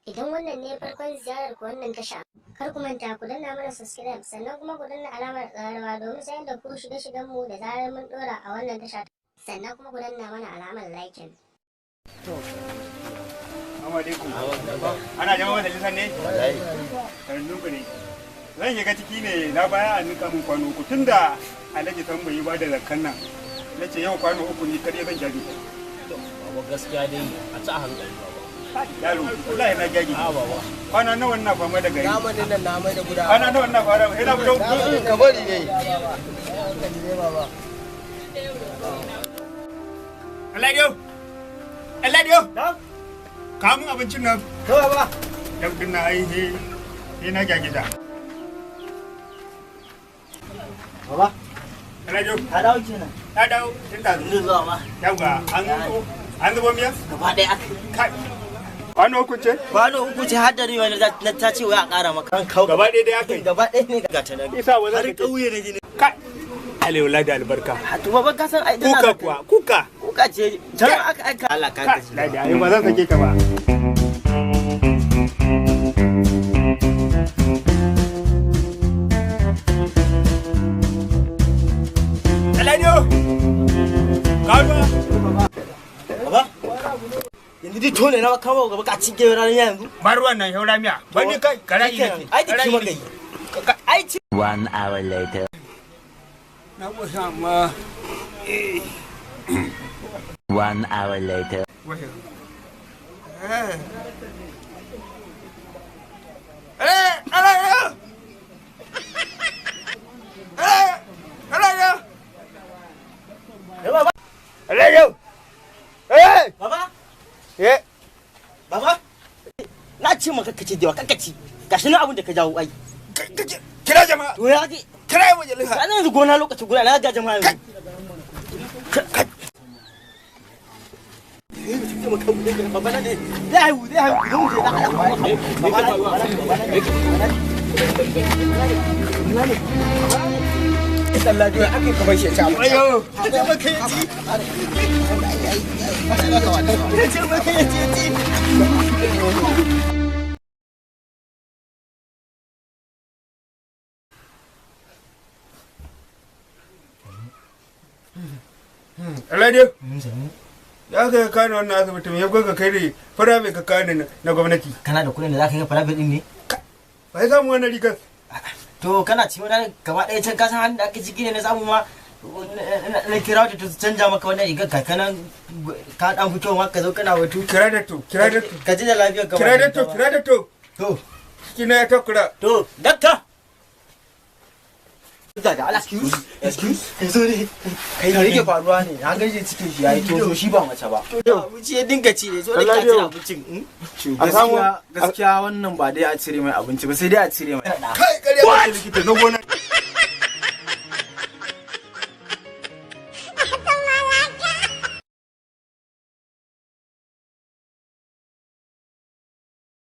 Idan wannan ne farkon ziyarar ku wannan tasha, kar ku manta ku danna mana subscribe sannan kuma ku danna alamar ƙararrawa domin sanar da ku shirye-shiryen mu da zarar mun ɗora a wannan tasha. Sannan kuma ku danna mana alamar liking. Ana jama'a da lisan ne? Karnun ku ne. Zan shiga ciki ne na baya a nika mun kwano uku tunda Alhaji Sambo yi ba da zakkan nan. Na ce yau kwano uku ne kare zan jabi. Baba gaskiya dai a ci a hankali baba. Yaro, wallahi na jagi. A baba. Kwana nawa na fama da gari. Zamanin nan na mai da guda. Kwana nawa na fara. Ina fito. Ka bari ne. Eladio. Eladio. Ka mun abincin nan. To baba. Yau din na aihe. Ina jagida. Baba. Eladio. Ka dawo kenan. Ta dawo. Tun da Ni zuwa ma. Yau ga an zubo miya? Gaba ɗaya aka. Kai. Kwano uku ce? Kwano uku ce har da riwa na ta ce wai a ƙara maka. Kan kau. Gaba ɗaya da ya kai. Gaba ɗaya ne ga ta nan. Isa wa za Har ka ƙauye ne gini. Kai. Alewa da albarka. Ha to baba ka san ai Kuka kuwa, kuka. Kuka ce can aka aika. Allah ka Kai. kashi. Ladi, ai ba zan sake ka ba. Eladio. Kawo. Baba. Yanzu dai tole na kama gaba ka cike ranar yanzu. Bar wannan yaura miya. Wani kai karayi ne. Ai diki maka yi. Ai ci. 1 hour later. Na kusa ma. 1 hour later. Wahi. Eladio. Eladio. Baba. Eladio. Eh. Baba. Eh. Baba. Na ce maka kace da kakaci. Gashi nan abin da ka jawo ai. Kira jama'a. To ya ji. Kira majalisa. Ana yanzu gona lokaci guda na ga jama'a yanzu. Baba na ne. Zai haihu zai haihu. Idan mutum ya haihu. Baba na ne. Allah ya ake kamar shi ta mu. Ayo. Aka maka yaji. Ya ce maka yaji. Eladio. Da aka kano wannan asibiti mai yabga ka kai da fara mai ka kano na gwamnati. Kana da kuɗin da za ka yi private din ne? Bai samu wannan rigar. To kana ci wani gaba ɗaya can kasan hannun da ake ciki ne na samu ma na kira wata ta canja maka wannan rigar ka kanan ka dan fito ma ka zo kana batu. Kira da to, kira da to. Ka ji da lafiyar ka. Kira da to, kira da to. To, Kina ya takura. to, dakta. Da excuse. Yanzu ne. Kai ne yake faruwa ne. Na gaje cikin shi yayi to shi ba mace ba. Abinci ya dinga ci ne so da ka ci abincin. Gaskiya wannan ba dai a cire mai abinci ba sai dai a cire mai. Kai kare ba likita na gona.